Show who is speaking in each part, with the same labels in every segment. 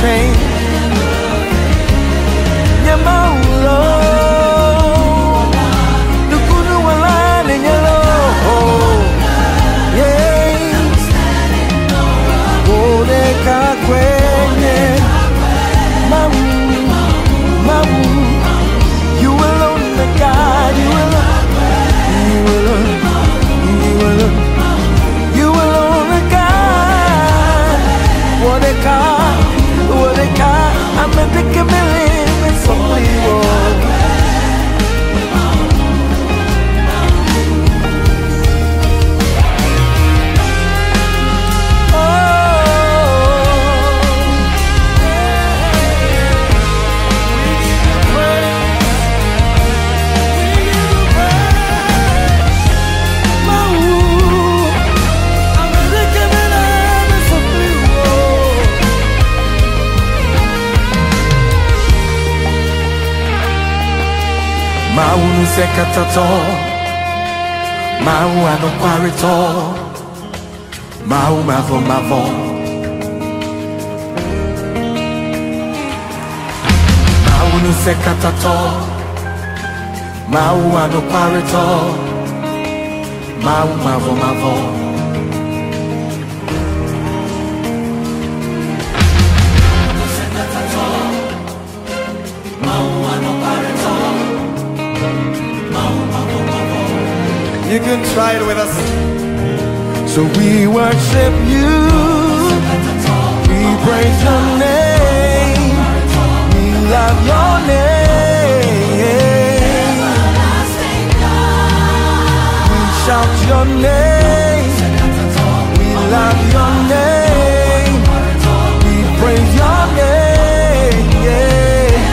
Speaker 1: change. Nyamaulo, Nukunu wala nenyalo. Yes, Odeka kwenye, Mamu, Mamu. You alone, the God, you alone, you alone, you alone, you alone, the God. What a God, what a God. I'm a big million and somebody wrong. Mau no sekatato, mau ano parito, mau mavo mavo. Mau no sekatato, mau ano parito, mau mavo mavo. You can try it with us. So we worship you. We praise your name. We love your name. We shout your name. We love your name. We praise your name. Yeah.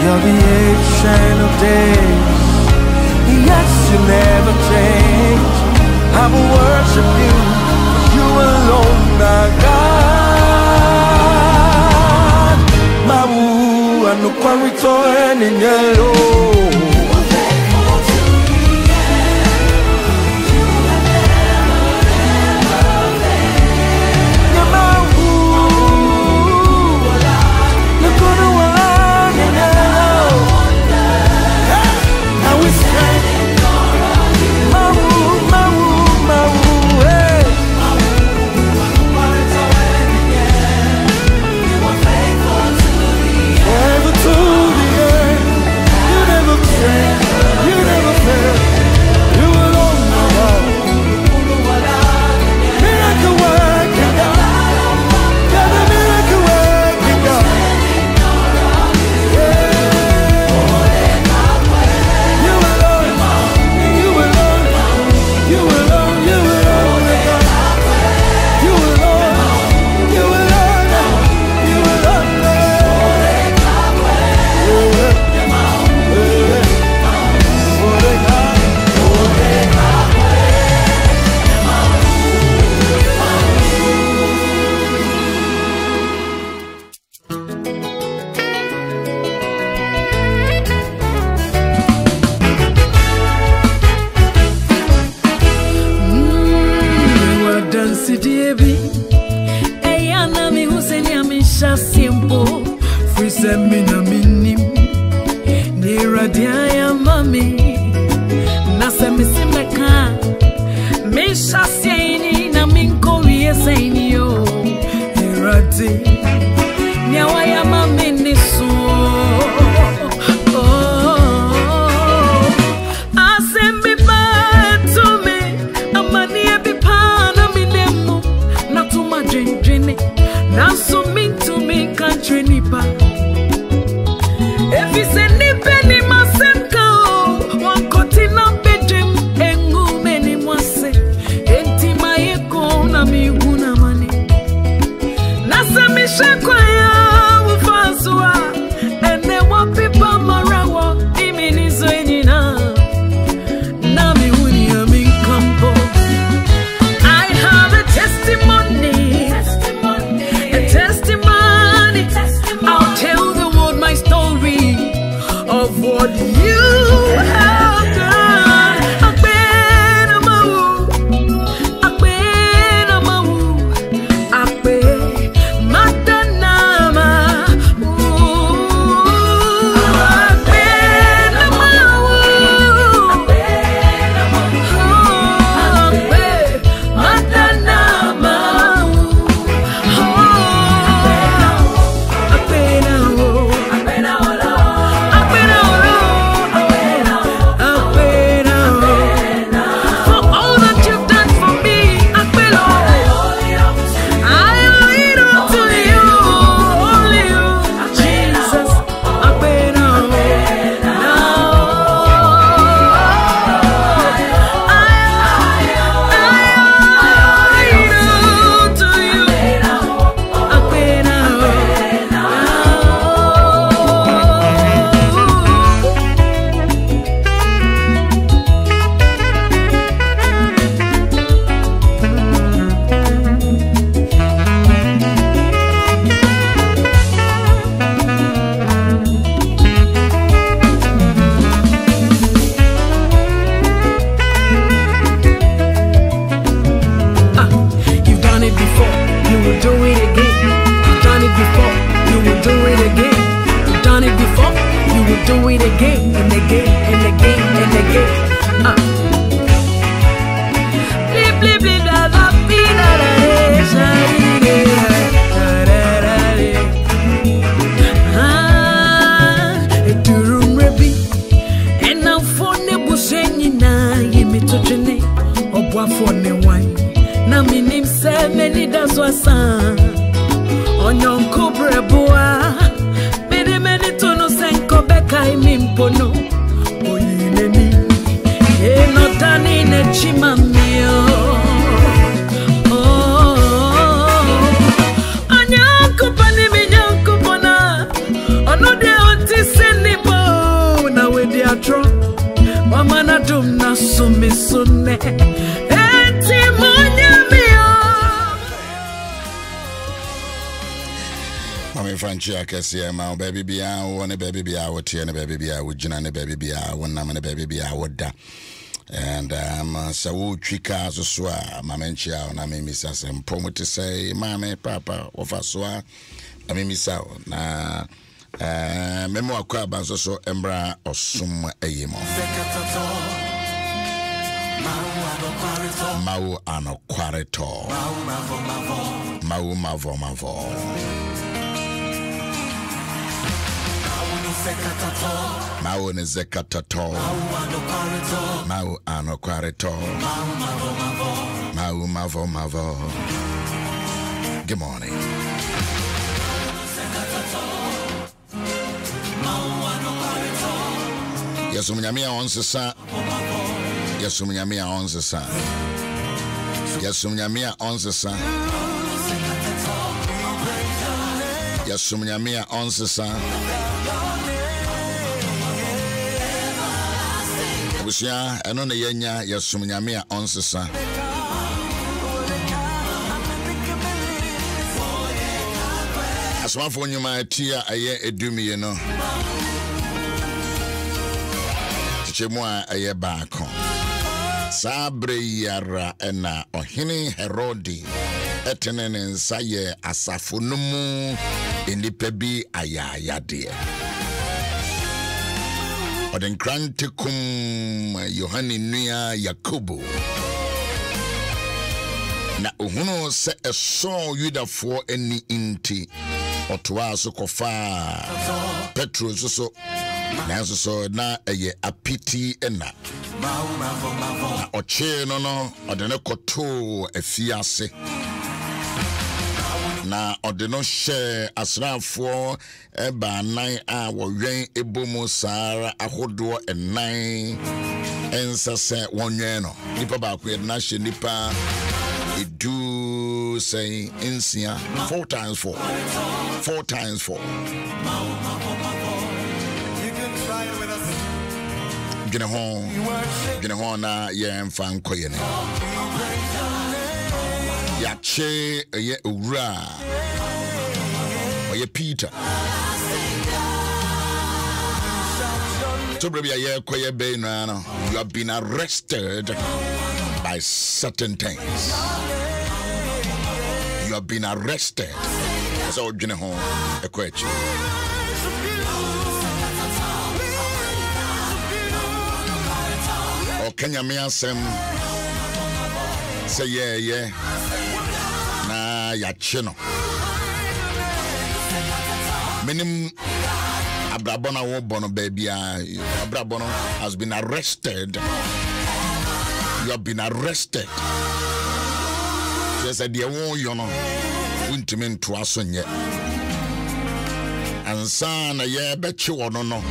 Speaker 1: You're the ancient of days. Yes, you never change. I will worship you. You alone are God. Mawu anukwarito enyelo.
Speaker 2: If you send me penny, my you will do it again and again and again and again. Bleep, bleep, blah, blah, blah, blah, and now for nebu saying na yemi to jene obwa for ne wine na minim se many das wasan onyon kobre boa many to no senko beka imimpo no oyineni e no tani ne chimamio onyon kupani minyon kupona ono de onti senipo na we de atro wamana dum na sumi sunne eti monyamio
Speaker 3: Mami Franchia Kessia, my baby bia, one baby bia, what tea and baby bia, with Jina and baby bia, one name and baby bia, what da. And so Chika Swa, Mamenchia, and I mean Miss Assam, promo to say, Mammy, Papa, of Aswa, I mean Miss Sao, na Memo Quaba, so Embra or Sum Ayemo. Mau ano quareto, Mau Mavo. Mau ne zekatato, Mau ano quareto, Mau Mavo. Good morning. Yasumnyamia onsesa, Yasumnyamia onsesa, Yasumnyamia onsesa, Yasumnyamia onsesa. Busia, I know the Yenya, Yasumnyamia onsesa. As one for you, my tia, I hear a dumi, you know. Chemwa a year back home. Sabre yara ena ohini Herodi etenen nsaye asafunumu enipebi ayaya de. Oden krantikum Yohani nua Yakobo. Na ohunu se eso Yudafo eni inti otwa so kofa Petro so nanso so na eye apiti ena na oche no odene koto afiase na odeno hye asrafo eba nan a wowen ebomu sara ahodo enan ensase wonwen no nipa ba ko na hye nipa edu say insia 4 times 4 Gina hon na ye mfan koye ne ya che ye owura oye Peter to brebia ye koye be no you have been arrested by certain things. You have been arrested. So gina hon ekwechi Kenya Miasem say yeah na ya chino minim Abrabona wo bono baby Abrabono has been arrested. You have been arrested. She said the one you know untimen to asonye ansa na ye bechi wono no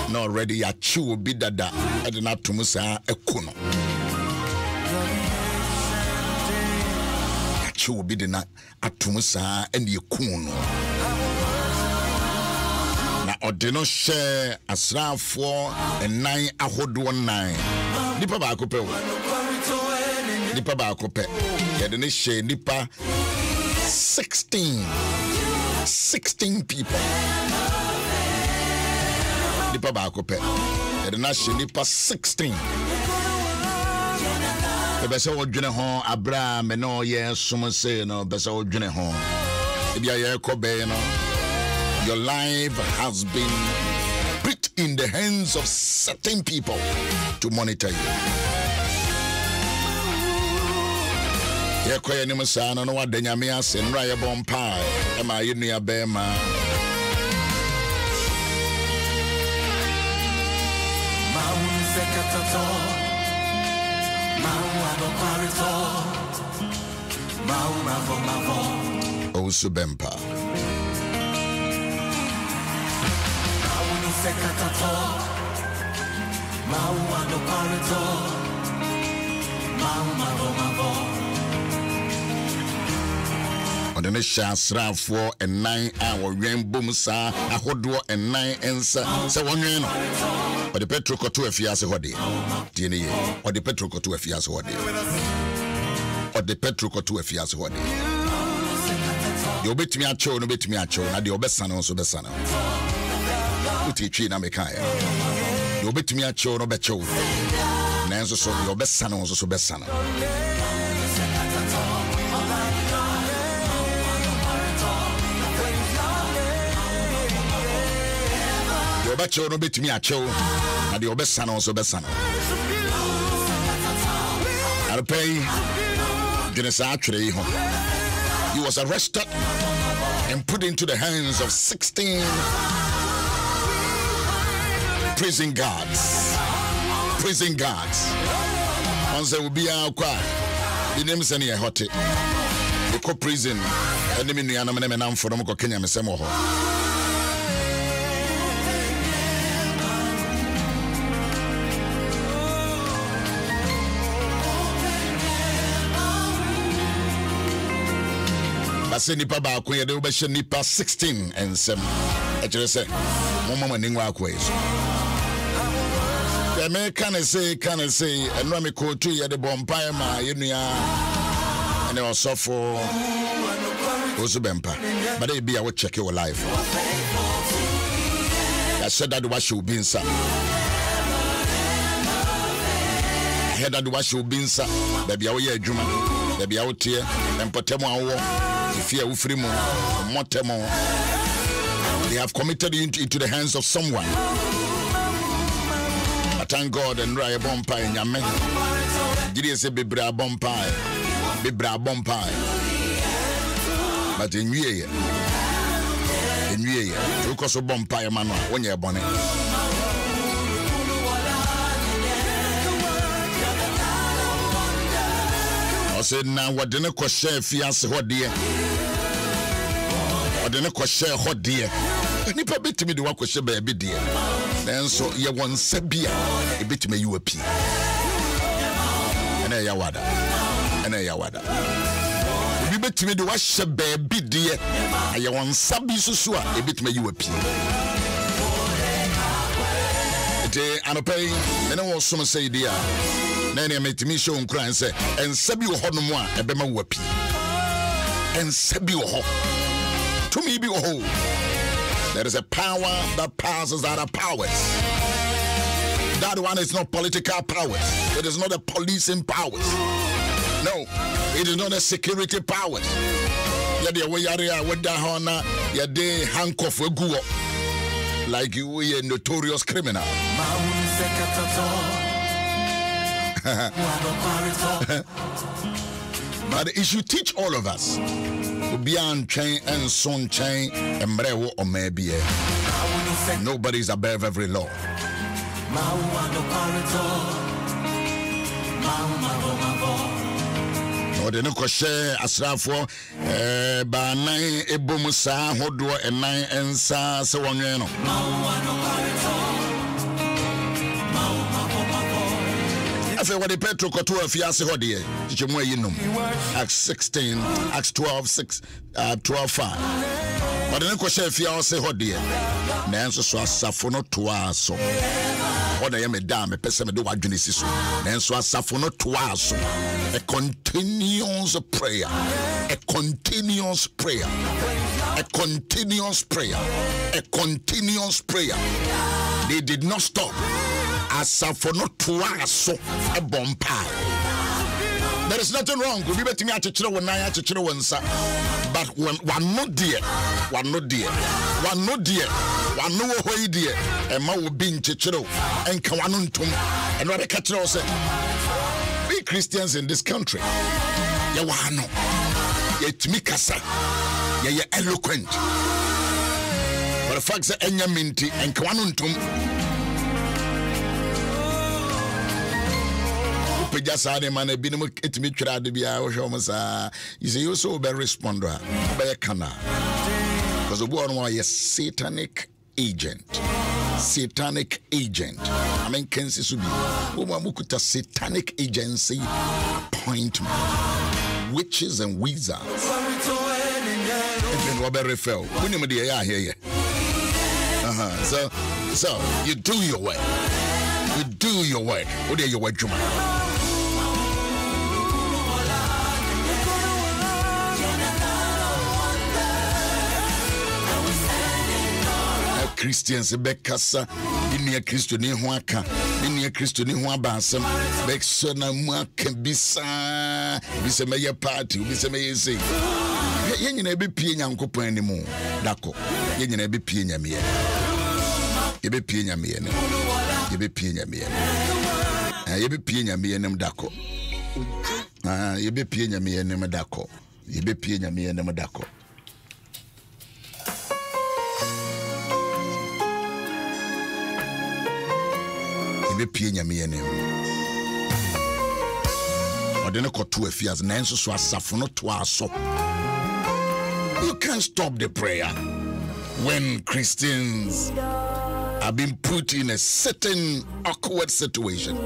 Speaker 3: no already ya chiwo bi dada ede na tumusa ekuno ya chiwo bi de na atumusa ene ekuno na ode no hye asrafo enan ahodo nan nipa ba akopɛ yede ne hye nipa 16 people nipa ba akopɛ yede na hye nipa 16 bese wodwene ho abra me no ye som se no bese wodwene ho ebia ye kobe no your life has been put the hands of certain people to monitor you. Ye koye ni musana no wade nyame ase nra ye bompa e ma ye nua be ma
Speaker 1: Sekatato Mau adoparito Mau mavo
Speaker 3: Osubempa
Speaker 1: Mau sekatato Mau adoparito Mau mavo
Speaker 3: Odene shasrafo enan a wo wenbom sa ahodo enan ensa se wonwen no ode petro koto afiase hode tie ne ye ode petro koto afiase hode ode petro koto afiase hode de obetimi acho no betimi acho na de obesana no so besana uti twi na meka ya de obetimi acho no becho na enso so de obesana no so besana Obacho no betimi acho na de obesana no so besana Arpei Genesa atwere yi ho. He was arrested and put into the hands of 16 prison guards. Prison guards. Once will be our choir. The name is any hot. The co prison. And the Minianam for them Kenya Mesemo. Say nipa ba ko ye de be nipa 16 and 7 e kire say mama ningwa akwa eso the American say eno me ko tu ye de bompa ma ye nua ene osofo Osubempa but e bia we check your life I said that what should be inside I heard that what should be inside baby awo ye adwuma baby awo tie empotemo awo Fear ufrimu motemo. They have committed into the hands of someone. But thank God and Raya Bompai and Yamen. Did you say Bibra Bompai? But in ye, you cause a Bompai man when you're bonnet. I said now what didn't share fiance what dear. Or didn't share hot dear. Nipa bit me the walk with baby dear. Then so ye one sebia a bit me you a pea. And a yawada. You bet me the wash baby dear. I want sabi susua a bit me you a pea. And pay and I want some say dear. Nene made me show cry and say, and Sabi Honomoa, a bema wapi. And Sabi ho. To me be ho. There is a power that passes other powers. That one is not political powers. It is not a policing powers. No, it is not a security powers. Yadi way area with the honor, yade handcuff a guo. Like you were a notorious criminal. But it should teach all of us to be on chain and son chain and brewo or maybe nobody is above every law. No, they no share asrafo ba nine ebomusa hodo and nine and sa so one no. I feel what the Petro Koto Fiase Hodie, Jimwe Yinum, Acts 16, Acts 12, 6, 12, 5. But then Koshe Fiase Hodie, Nanso Safono Tuaso. What I am a dame, a person do what Genesis, Nanso Safono Tuaso. A continuous prayer, a continuous prayer, a continuous prayer, a continuous prayer. They did not stop. As for not twice a bompa. There is nothing wrong. We bet me at a children when I at a children, but one not dear, one not dear, one not dear, wano wo ho idie e ma wo bi nchechero enka wano ntom eno be ka kire say we Christians in this country ye wano ye timi kasa ye eloquent but the fact say enya minti enka wano ntom Pejasane man binum etimi twira de bia wo hwe sa you say you so be responder be kana because obo no are satanic agent I mean kensi so bi wo amukuta satanic agency appointment witches and wizards even what be refer unim de ya here so you do your work what are your work juma Christians bekasa inia Kristo ni ho aka inia Kristo ni ho abansem bekso na mu aka bisa meye party bisa meye sei yenyina ebepie nyankopon animu dako yenyina ebepie nyame ebepie nyame ne ebepie nyame ebepie nyame ne dako ebepie nyame ne dako ebepie nyame ne dako pie nyame yenem odene koto afias nanso so asafo no to aso. You can't stop the prayer when Christians are being put in a certain awkward situation.
Speaker 4: You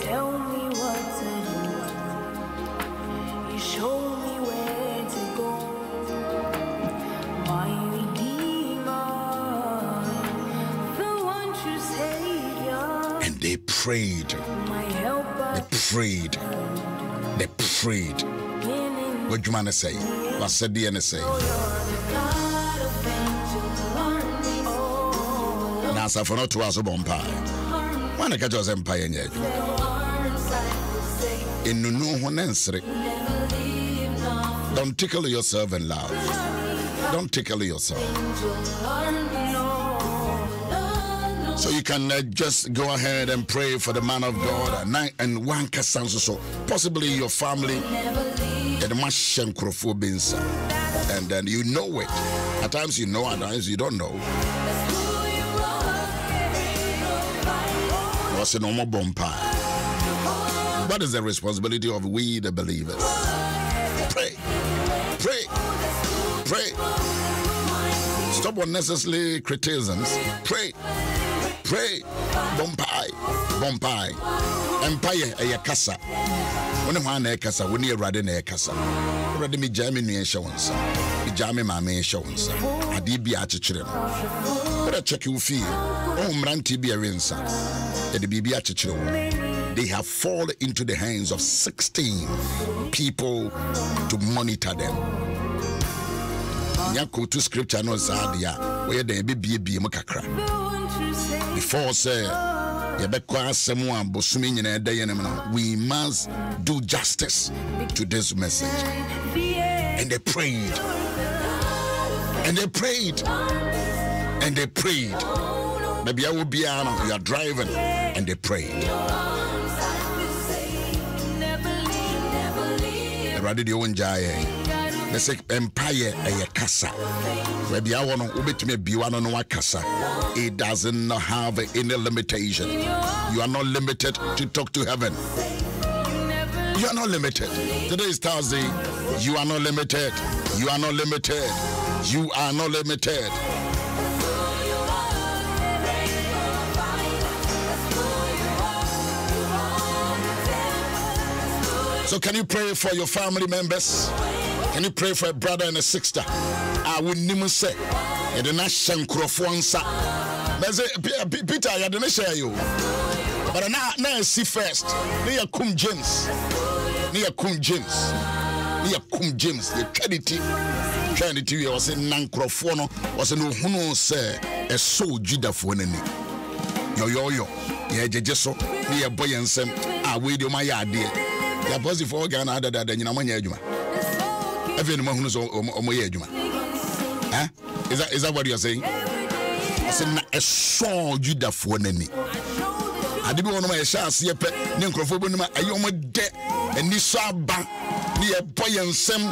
Speaker 4: tell me what to do, you show me where to go, my Redeemer, the one true Savior.
Speaker 3: And they prayed.
Speaker 4: My helper.
Speaker 3: They prayed. What do you want to say? What said the NSA? Nasa for not to us a bonfire. One of the empire in yet. In no one answer. Don't tickle yourself and laugh. Don't tickle yourself. So you can just go ahead and pray for the man of God and one sounds so possibly your family and then you know it. At times you know, at times you don't know. What's a normal bonfire? What is the responsibility of we the believers? Pray. Stop unnecessary criticisms. Pray. Bompai. Empire a casa. When a man a casa, when you're riding a casa. Already me jammy near showns. Me jammy my main showns. I did be at children. But I check you feel. Oh, Mranti be a rinsa. And the BB at children. They have fallen into the hands of 16 people to monitor them. Nyako to scripture no sadia where they be mukakra. Before say we must do justice to this message. And they prayed. Maybe I will be you are driving and they prayed. Radio Njaya. Let's say empire a casa. Maybe I want to be one on one casa. It doesn't have any limitation. You are not limited to talk to heaven. You are not limited. Today is Thursday. You are not limited. You are not limited. You are not limited. So can you pray for your family members? Can you pray for a brother and a sister? I would never say. And the national Crawfonsa. Peter, I didn't share you. But now see first. Near Kum James. The Trinity was in Nancrofono, was in Uhuno, say, a so Judah for an enemy. Yo, yeah, Jesso, near boy and some. I wait you my idea. Ya bosi for Ghana other than you know my ejuma. Every man who's on my ejuma. Is that what you're saying? I said na a saw Judah for nani. I didn't want my chance yet. Nincrophobia, a young de and Nisaba near boy and sem.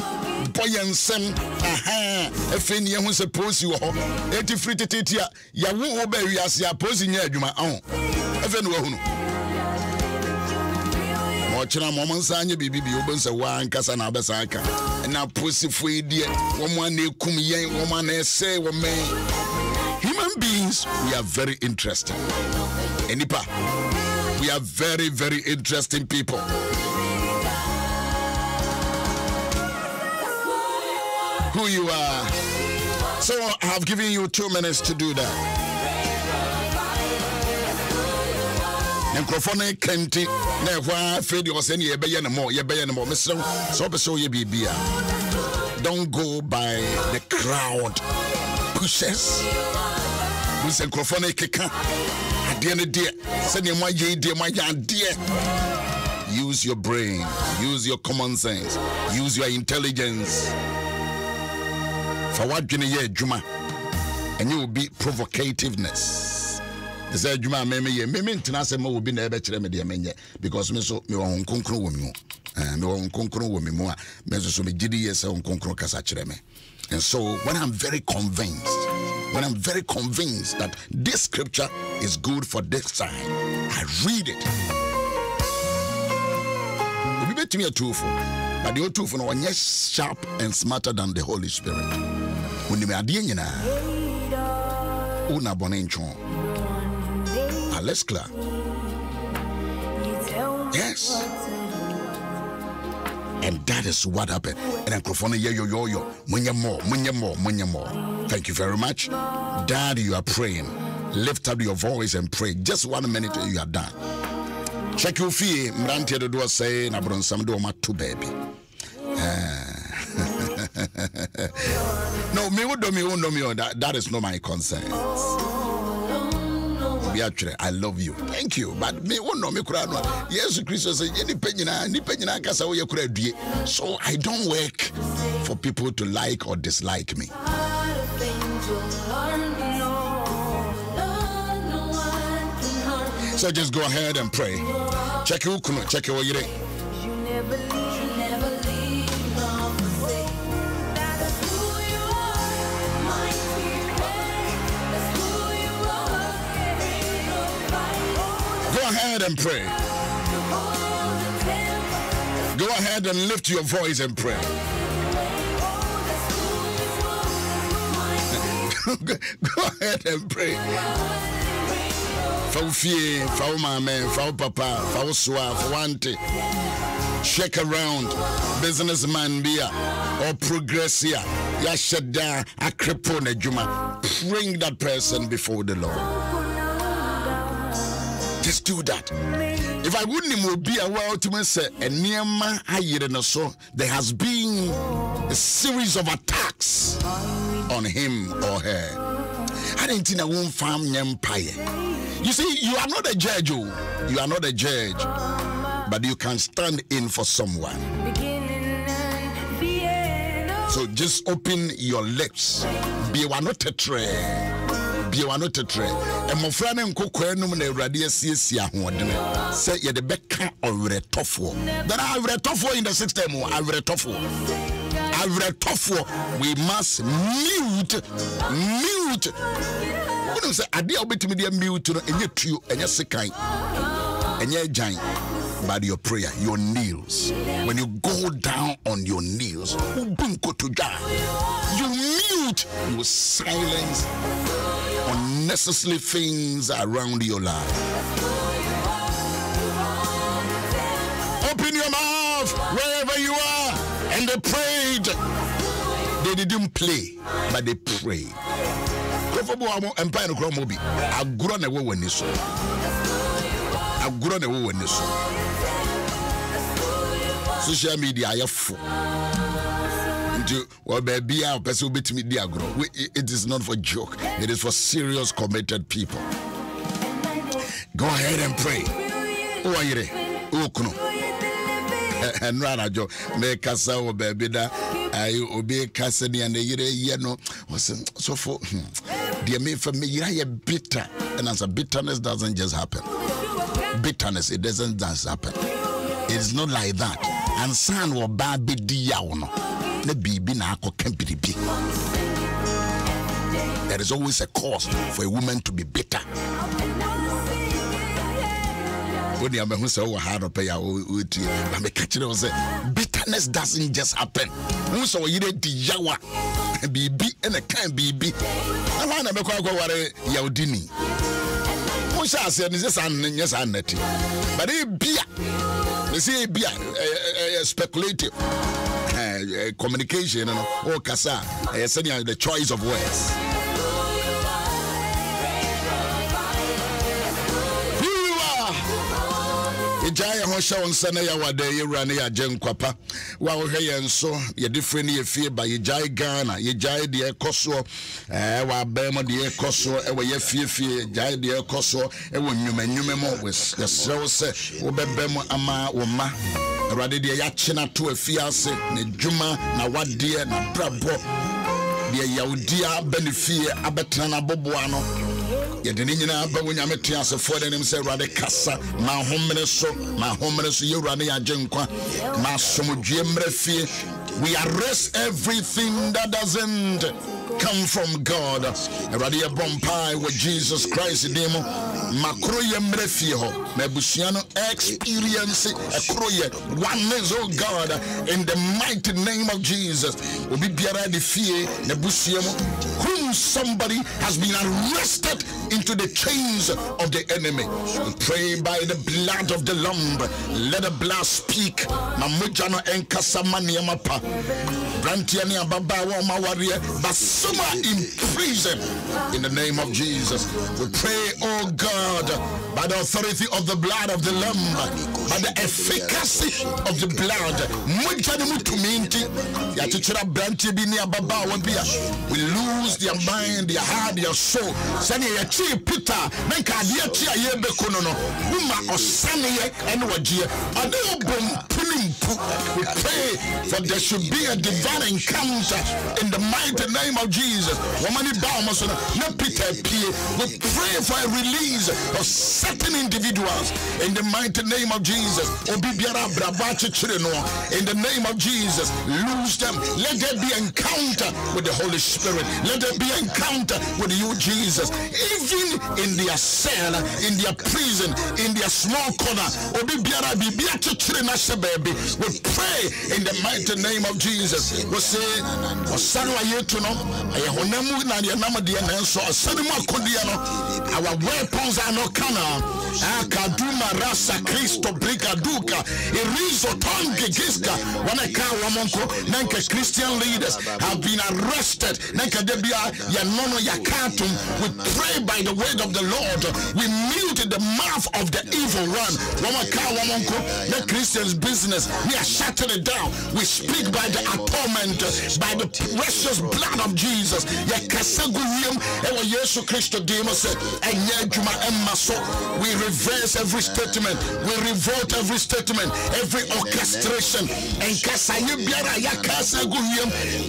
Speaker 3: Aha, a fin who suppose you are 80 free to titia. Ya won't obey as you are posing your own. Watching a moment's on your baby opens a one Casana Basaka. And now pussy free dear. Woman, you come young woman, say, woman. Human beings, we are very interesting. Enipa, we are very, very interesting people. Who you are. So I have given you 2 minutes to do that. Microphone Kenti, never Fred was any more, Mr. So you be beer. Don't go by the crowd pushes. With a microphone kicker. At the end of the day, send him my dear. Use your brain, use your common sense, use your intelligence. For what Juma, and you will be provocativeness. They said Juma me international will be never because me so me on concro women. And on concro women more, Meso me GDS on concro casacheme. And so when I'm very convinced that this scripture is good for this time, I read it. We bet me a two-fold, but the two-fold are yes sharp and smarter than the Holy Spirit. When you are doing una bonenchon. Let's clear. Yes. And that is what happened. And microphone yo. Munya more. Thank you very much. Dad, you are praying. Lift up your voice and pray. Just 1 minute you are done. Check your fee. Mranti do do say na bron sam do ma to baby. No, me that is not my concern. Actually, I love you. Thank you. But me won't know me kurano. Yes, Christ said, "Ni penyina kasa wo ye kura due." So I don't work for people to like or dislike me. So just go ahead and pray. Check your kuno, check your yire. Go ahead and pray. Go ahead and lift your voice and pray. Go ahead and pray. For fear, for mama, for papa, for swa, for wante. Check around. Businessman beer or progressia. Yashada, a cripple juma. Bring that person before the Lord. Just do that. If I wouldn't be a well to say, and near my so there has been a series of attacks on him or her. I didn't think I won't farm empire. You see, you are not a judge, you are not a judge, but you can stand in for someone. So just open your lips. Be one not a tray. You are not a trade. And my friend and Coquanum and Radia Cia say you're the Becca or a tough one. Then I read tough in the system. I read tough one. We must mute. What do you say? I deal with me, mute and yet you and your second and your giant. By your prayer, your knees. When you go down on your knees, you mute, you silence unnecessary things around your life. Open your mouth wherever you are, and they prayed. They didn't play, but they prayed. Social media are full. Well, baby, it is not for joke. It is for serious, committed people. Go ahead and pray. Oh, and Rana Joe, make us our baby. I obey Cassidy and the year no was so for dear me for me, you're bitter, and as a bitterness doesn't just happen. Bitterness, it doesn't just happen. It's not like that. And son will baby diawono. The baby na ko kempiribi. There is always a cost for a woman to be bitter. When you are so hard to pay, I'm catching you say bitterness doesn't just happen. So you need the yawa baby and a kind baby. I want to make go worry yaudini. Musha said this and yes and netty. But it be they say be speculative communication and all kasa sending the choice of words. Jaya Hosha on Sanaya Wade, Rania Jen Quapa, while hey and so, ye different ye fear by ye Jai Ghana, ye Jai dear Koso, while Bema dear Koso, ever ye fear, Jai dear Koso, and when you memo with the so say, Obebemo Ama Oma, Radi dear Yachina to a fiancé, ne Juma, na what dear, na Brabo, dear Yaudia, Benefia, Abatana Bobuano. Yedinina ba wunya metiase for them say rade kasa ma homene so ye rade agenkwa ma somdwe mrefie. We arrest everything that doesn't come from God. Rade bompai with Jesus Christ demo makroye mrefie ho mebusiano experience akroye oneness, oh God, in the mighty name of Jesus. Obi biara de fie nebusiamo whom somebody has been arrested into the chains of the enemy. We pray by the blood of the Lamb. Let the blood speak. Mamujano enkasamani amapa. Brantiani ababa wa mawaria. Basuma in prison. In the name of Jesus. We pray, oh God, by the authority of the blood of the Lamb, by the efficacy of the blood. Mujani mutuminti. Yatichira branti bini ababa wabia. We lose their mind, their heart, their soul. Sani ya Peter, make a dear tia yebe konono, Uma or Sunny and Wajia, and we pray that there should be a divine encounter in the mighty name of Jesus. Womani Baumason, no Peter P. We pray for a release of certain individuals in the mighty name of Jesus. Obibiara Brabachi Chirino, in the name of Jesus, lose them. Let there be encounter with the Holy Spirit. Let there be encounter with you, Jesus. Even in their cell, in their prison, in their small corner, we pray in the mighty name of Jesus. We say, our weapons are not carnal. Akaduma rasa Kristo brigaduka irizo tonge giska wanaka wamonko nanka Christian leaders have been arrested nanka debia ya nono ya katum. We pray by the word of the Lord. We mute the mouth of the evil one. Wamaka wamonko the Christians business we are shutting it down. We speak by the atonement, by the precious blood of Jesus. Ya kasaguyem ewa Yesu Kristo demos enye juma emmaso. We reverse every statement. We revolt every statement, every orchestration. And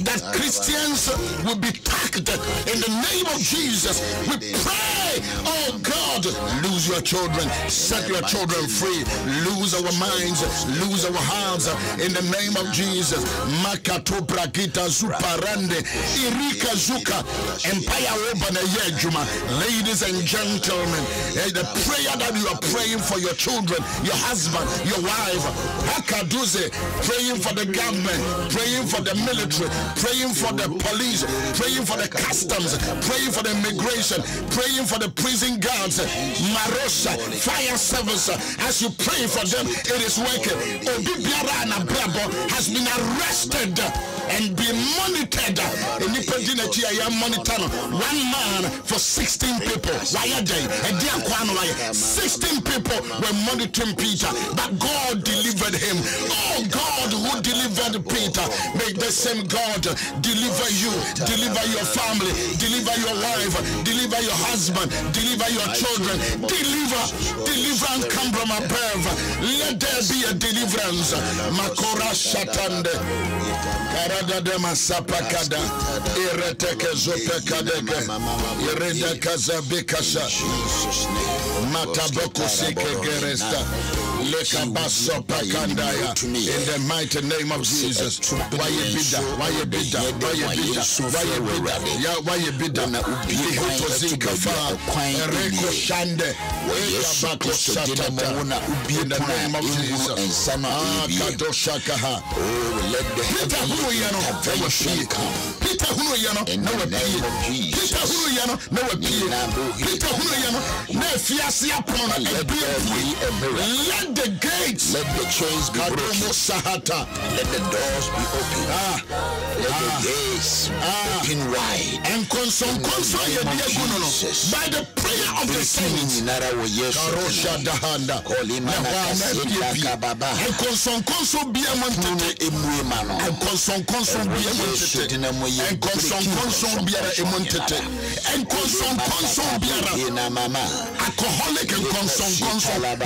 Speaker 3: that Christians will be tagged in the name of Jesus. We pray, oh God, lose your children, set your children free, lose our minds, lose our hearts in the name of Jesus. Makato Brakita Zuparande, Irika Zuka, Empire Obana Yejuma. Ladies and gentlemen, the prayer that you are praying for your children, your husband, your wife, Hakaduze, praying for the government, praying for the military, praying for the police, praying for the customs, praying for the immigration, praying for the prison guards, Marosha, fire service. As you pray for them, it is working. Obibiara and Abrabo has been arrested and been monitored. One man for 16 people. 16 people were monitoring Peter, but God delivered him. Oh God, who delivered Peter, may the same God deliver you, deliver your family, deliver your wife, deliver your husband, deliver your children, deliver and come from above. Let there be a deliverance. Makora Shatande. Rada de Masapakada, Ereteke Zopekadeke, Ereda Kazabekasha, Mataboko Seke Geresta, Lekabaso Pakandaya, in the mighty name of Jesus. Why you bidda? Why you bidda? Why you bidda? Why you bidda? Yeah, why you bidda? Ihotozika fa, Ereko Shande, Ekabako Shatata, in the name of Jesus. Kadoshakaha. Peter Huyano, never pee. Peter Huyano, never pee. Peter Huyano, never pee. Peter Huyano, never fiasia upon a let the gates, let the chains be broken. Let the doors be open. Let the gates open wide. And console by the prayer of the saints. Karosha Dahanda. And console be among and console be among and console be among and console be alcoholic and console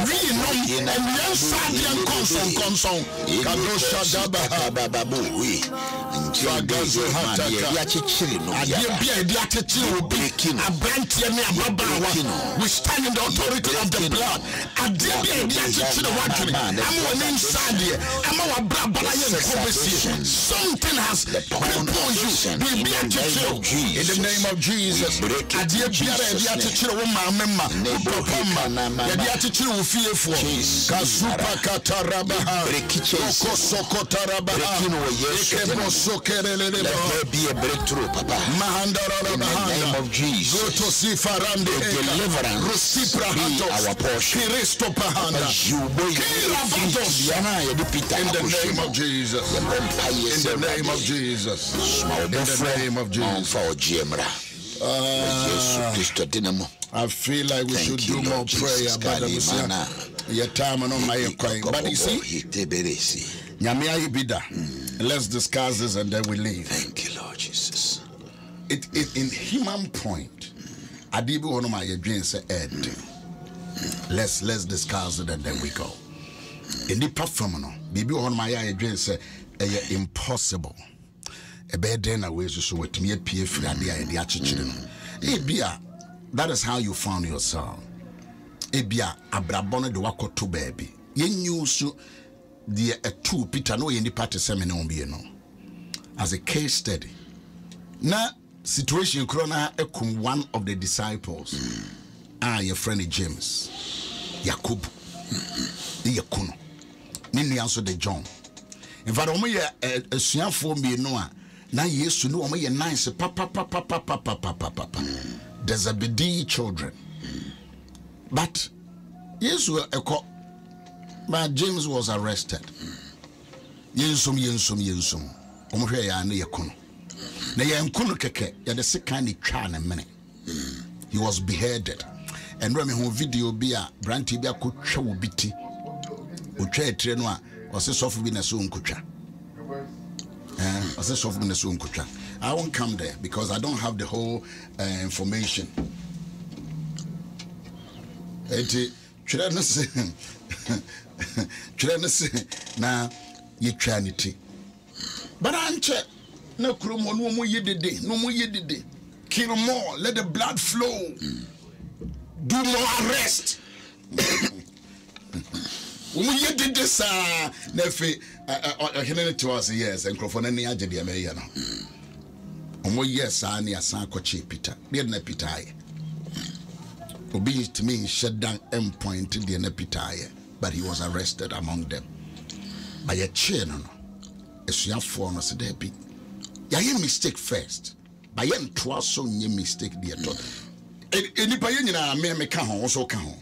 Speaker 3: really no and inside and console Kadosha Dababu Jagazo Hataka we stand in the authority of the blood. Something has upon you. In the name of Jesus. Let there be a breakthrough, Papa. In the name of Jesus. Deliverance be our portion. In the name of Jesus. In the name of Jesus. In the name of Jesus. I feel like we should do more prayer, but your time and on my coin. But you see, let's discuss this and then we leave.
Speaker 5: Thank you, Lord Jesus.
Speaker 3: It in human point. Adibu ono my dream say end. Let's discuss it and then we go. In the performance, bibi ono my dream say impossible. A bed then away so with me pie fradi and the achichiri. Ebia, that is how you found yourself. Ebia abrabone de wako to baby. Yen so the two Peter no in the party seminar no as a case study. Na situation corona ekum one of the disciples. Your friend James, Jacob, Yakuno, Nini answer the John. In fact, omo ye a suan for me no a na yesu no omo ye nice papa. There's a Zebedee children. But yesu but James was arrested. Yensum. Omo hwe ya na yakuno. Na yankuno keke ya the second twa na mene. He was beheaded. And when me video be a branti be akotwa wo biti. Otwa etre no a ose sofu bi na so nkotwa. Ose sofu bi na so nkotwa. I won't come there because I don't have the whole information. Eti twere no se na yetwaniti. But anche na kromo no mo yedede. Kill more, let the blood flow. Do more arrest. We did this nefe I to us yes and crofone ni agye de me ye no. Omo yes ani asan koche Peter. De na Peter aye. Obi to me shut down endpoint de na Peter aye, but he was arrested among them. By a chain no. Esuafo no se dey bi. Ya ye mistake first. By yen twa so nye mistake there to enipa ye nyina me ka ho so ka ho.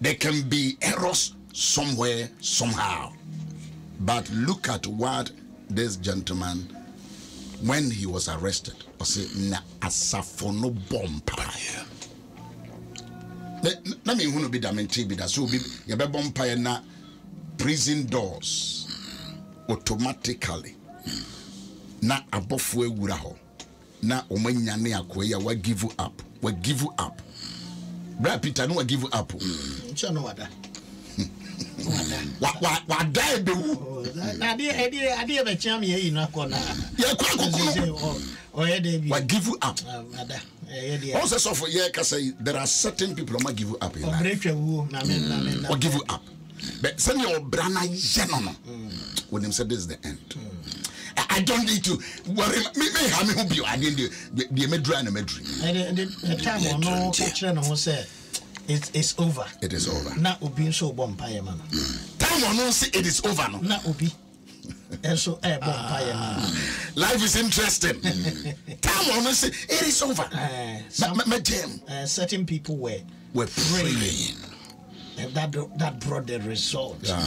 Speaker 3: There can be errors somewhere somehow, but look at what this gentleman, when he was arrested, was na asafono bompa. Na me hu no be da menti be da so be ye be bompa na prison doors automatically na abofo ewura ho. Na omanyane akoya wa give up. Brad Peter no wa give up.
Speaker 5: No wada.
Speaker 3: Wa die be wu.
Speaker 5: Na ade be cham ye yi no akona.
Speaker 3: Ye kwa kokoro. Wa give you up. Also so for ye ka say there are certain people who give you up in life. Or give you up. But send your brana yenono. When them said this is the end. I don't need to worry. Me how me who be I didn't the medra and medri.
Speaker 5: The time or no catcher no say it's over.
Speaker 3: It is over.
Speaker 5: Na obi so bompire man.
Speaker 3: Time or no say it is over no.
Speaker 5: Na obi. And so bompire man.
Speaker 3: Life is interesting. Time or no say it is over.
Speaker 5: Certain people were
Speaker 3: praying.
Speaker 5: And that brought the result. Time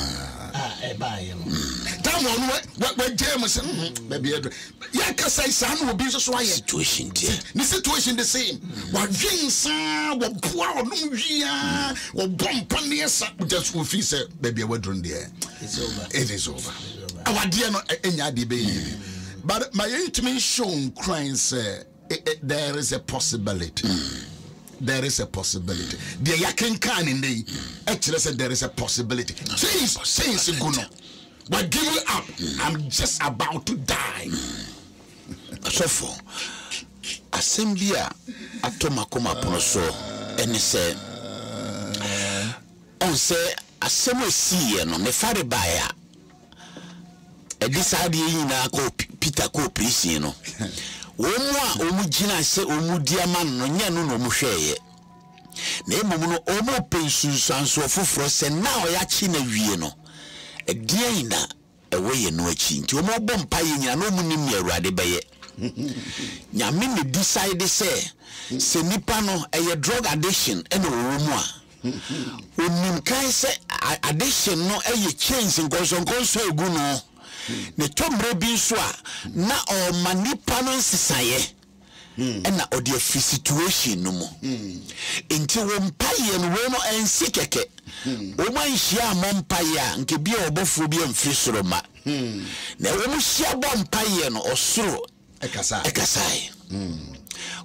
Speaker 3: on what James maybe yeah, cause I son will be so why situation. The situation the same. What James what poor Nugia or Bompanias just will feel say baby we're doing there.
Speaker 5: It's over.
Speaker 3: It is over. Our dear no any baby. But my intimation crying say there is a possibility. There is a possibility. The yakin can in the actually said there is a possibility. Saying Guno. But give it up. I'm just about to die.
Speaker 6: So for assembly atomakoma proso and say on say assembly see no me fare baya. E decide na ko Peter ko prisi no. Omwa omugina se omudiama no nya no no muhweye na emom no omo pensunsanso foforo se na oyachi na wie no edien na eweye no achi nti omo bompa ye nya no munim ya Awurade beye nyame ne decide se nipa no eye drug addiction ene owomu a onim kan se addiction no eye change nkonso egu no ne tombre bi so a na o manipa no nsisaye na o de free situation no mo enti wo mpaye no we no ensi keke o man hia mo mpaye a nke bi obofo bi amfiri soro ma na wo mo hia bo mpaye no osoro ekasai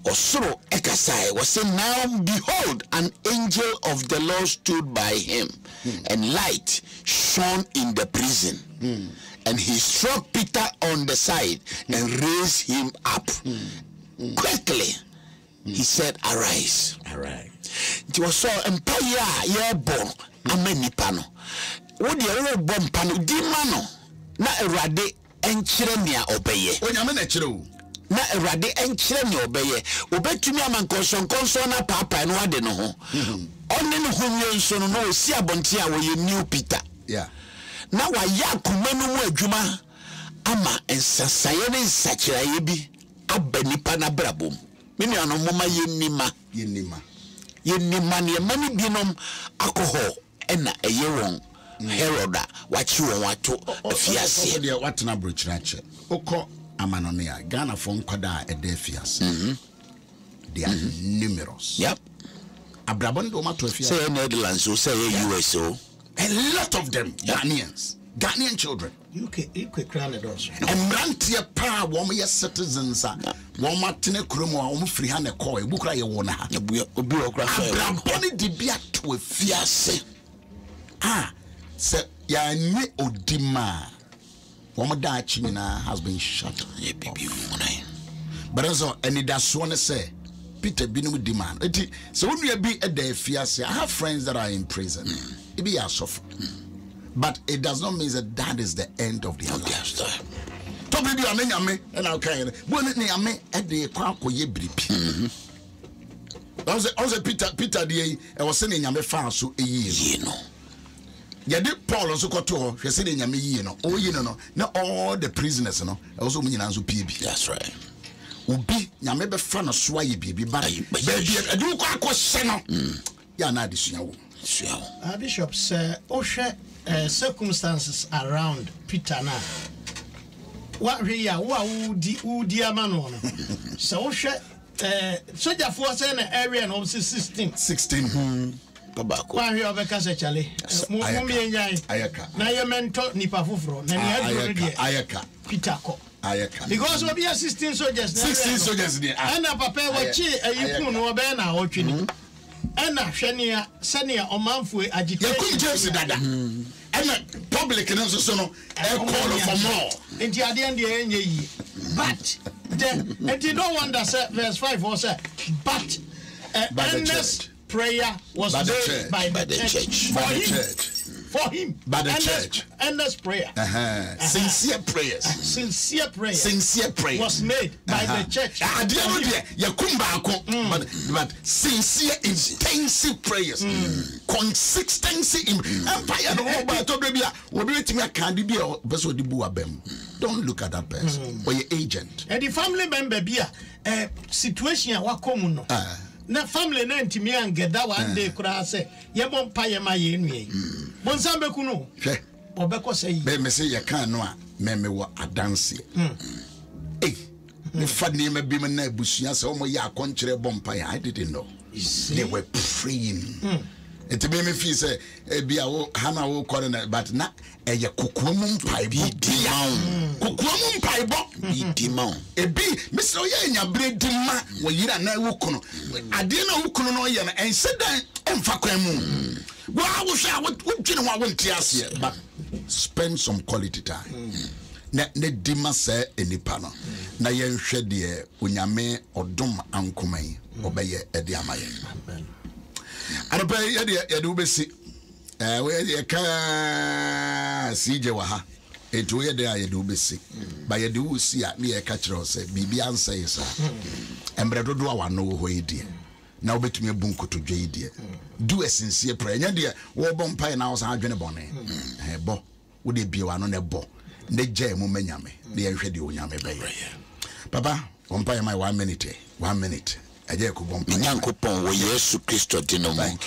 Speaker 6: osoro ekasai was say now behold an angel of the Lord stood by him and light shone in the prison and he struck Peter on the side and raised him up. Quickly, he said, arise. It was so empire, yeah, born. Ameni pano. What the other bomb pano, dimano. Na erade enchirenia obeye.
Speaker 3: Oh, yamene chiro.
Speaker 6: Na erade enchirenia obeye. Obetumi amankonson na papa no ade no ho. Onne no hunyo nso no si abonti a wo ye new Peter.
Speaker 3: Yeah.
Speaker 6: Na wa yakumanu mu adwuma ama ensasaye ne nsakiraye bi abanipa na brabom me nuanom mama yenima ne mani binom alcohol ena eye won Heroda wachi won wato afiase
Speaker 3: de watena brochirache ukọ amanone a Ghana fo nkwada a ede afiase they are numerous.
Speaker 6: Yep.
Speaker 3: Abrabon do mato afiase
Speaker 6: say Netherlands so say USO.
Speaker 3: A lot of them, Ghanaian children.
Speaker 5: UK crown it also.
Speaker 3: And Rantia Pa, one of your citizens, one Martin Krumo, one free hand a coy, Bukra Yona. Abraboni debia to a fiasse. Say, ya ni odima. One da chimina has been shot. But also, and it does one say, Peter Binu demand. So when we be a day fiasse, I have friends that are in prison. It be a suffer. But it does not mean that is the end of their life. To be a me and I'll carry it. When it near me at the Quaco ye bripi. Also Peter I was sending a fan so a year. Ya did Paul also got to her, sending a me, not all the prisoners, also mean as PB.
Speaker 6: That's right.
Speaker 3: Ubi, Yamebe fan of Sway baby, but baby, I do question. Ya na this
Speaker 5: Bishop say circumstances around Peter now. What we are who dear man on so soldier force in the area and also 16
Speaker 6: tobacco.
Speaker 5: Why we have a cassette Charlie?
Speaker 3: Ayaka.
Speaker 5: Na your mentor nipa fufro. Na
Speaker 3: Ayaka.
Speaker 5: Peter ko.
Speaker 3: Ayaka.
Speaker 5: Because we be 16 soldiers.
Speaker 3: 16 soldiers there.
Speaker 5: And papa wachi you no be na otwini. Ena hwenia senia omanfo agitation.
Speaker 3: Yakum James dada. Ena public no so no call for more.
Speaker 5: Enti ade ande enye yi. But the no wonder say verse 5 was say but earnest prayer was made by the church. For him.
Speaker 3: By the church.
Speaker 5: Earnest prayer.
Speaker 3: Sincere prayers.
Speaker 5: Sincere prayer.
Speaker 3: Sincere prayer
Speaker 5: was made by the church.
Speaker 3: But sincere, intensive prayers. Consistency in empire. Don't look at that person or your agent.
Speaker 5: And the family member be a situation wa komuno. Na family na ntimi angeda one day kura say ye bon paye ma ye nue bon sambe kunu
Speaker 3: hwe
Speaker 5: obeko say
Speaker 3: be me say ye kan no a me wo adanse me fa ne ma bi me na abusua say omo ye akonkere bon paye. I didn't know they were praying. It made me feel say be a hana wo kore na but na eye kokomu pai bi diam kokomu pai bo bi dimon ebi Mr. Oya nyabre dima wo yira na wo kuno ade na wo kuno no ye na ensedan emfa kwan mu wo hwa wo twene ho wo ntiase but spend some quality time na dima say enipa no na ye nhwe de onyame odom ankomai obeye ede amaye. Amen. I don't pay ya do be see. Where you can see Jawaha. It where there you do be see. But you do see at me a catcher say, Bibi answer, sir. And Bredo do I know where dear. Now bet me a bunko to J dear. Do a sincere prayer. Dear, war bomb pie now, I join a bonnet. Bo, would it be one on a bo? The jay mumenyame, the ready yame bay. Papa, umpire my 1 minute. 1 minute.
Speaker 6: Nyankopon wo Yesu Kristo dino mo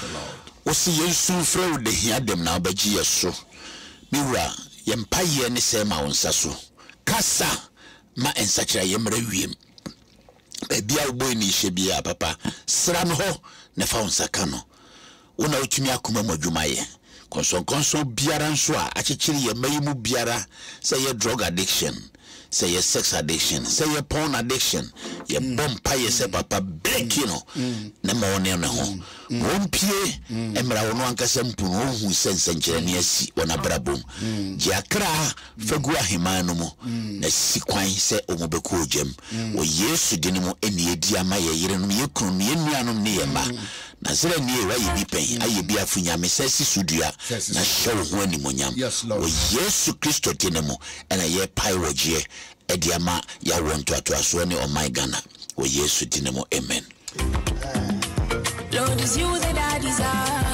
Speaker 6: wo si Yesu frɛ wo de hia dem na obagi yeso miwura yempa ye ne sɛ ma wonsa so kasa ma ensakira yemra wiem bia wo boy ni hye bia papa sra no ho ne fa wonsa ka no wo na otumi akoma madwuma ye konson biara nso a akyekyere ye mayi mu biara sɛ ye drug addiction, say your sex addiction, say your porn addiction, your bompa, you say papa break, you know, no more near home. One pie, Emra no one casempu, who sends engineers on a brabum. Jakra, Fagua Himanumo, the sequine say Omobeco gem, or yes, you didn't know any idea my year and you couldn't near ma. Nazira near where you be paying, I be a funya, Mrs. Sudia, na show when you
Speaker 3: yes, Lord.
Speaker 6: Yes, Christo Tinemo, and a year pyrogy, Ediama, ya want to aswani on my Ghana. O yes, Tinemo, amen.
Speaker 4: Lord, is you that I desire.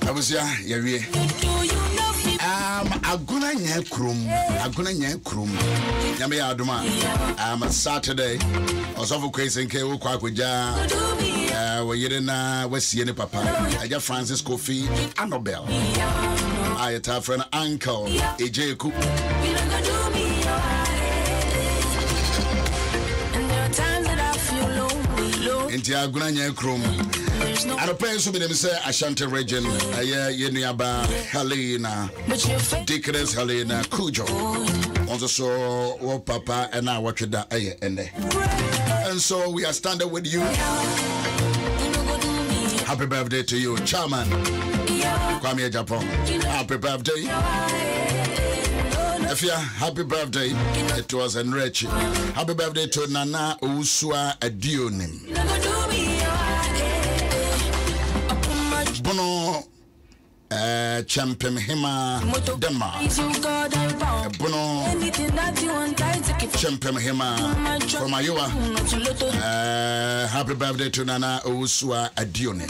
Speaker 3: I was here,
Speaker 4: Do you love him?
Speaker 3: Aguna nyekrum. Yame aduma. Saturday. Osofu kwese nke ukwa kuja. We na wesi ne papa. Aja Francis Kofi Annabelle. Ayata friend uncle Ejeku. Inti aguna nyekrum. I don't pay so them say Ashanti region. Yenuaba Helena, Deaconess Helena Kujo. Also, oh Papa and I watch that and so we are standing with you. Happy birthday to you, Chairman. Kwame Japan. Happy birthday. If you happy birthday, it was enriched. Happy birthday to Nana Usua Adionim. Bono champion hima Denmark. Bono champion hima from Iowa. Happy birthday to Nana Usua Adione.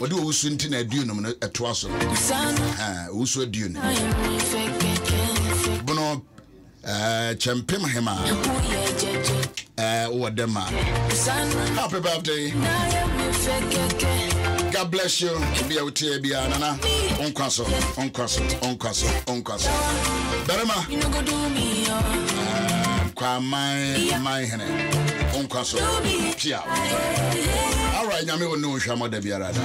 Speaker 3: What do you think in Adionum at Twasso? Usua Dione. Bono champion hima or Denmark. Happy birthday. God bless you. Be out here, be Nana. Onkaso. Berema. Kwa my hene. Onkaso. Chia. All right, Yami will know Shama de Biarada.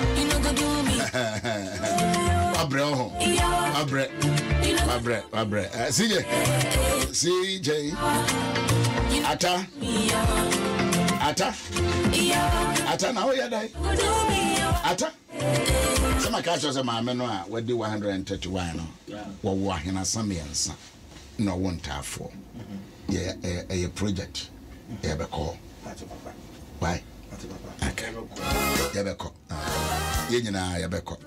Speaker 3: Abre. CJ. Ata. Ata na oya dai. Ata. Sama ka cho se ma me no a wadi 131 no. Wo ahena samiensa. No wontafo. A project. Yeah, be call. Why? Okay. Yeah, be call. Yeah, you be call.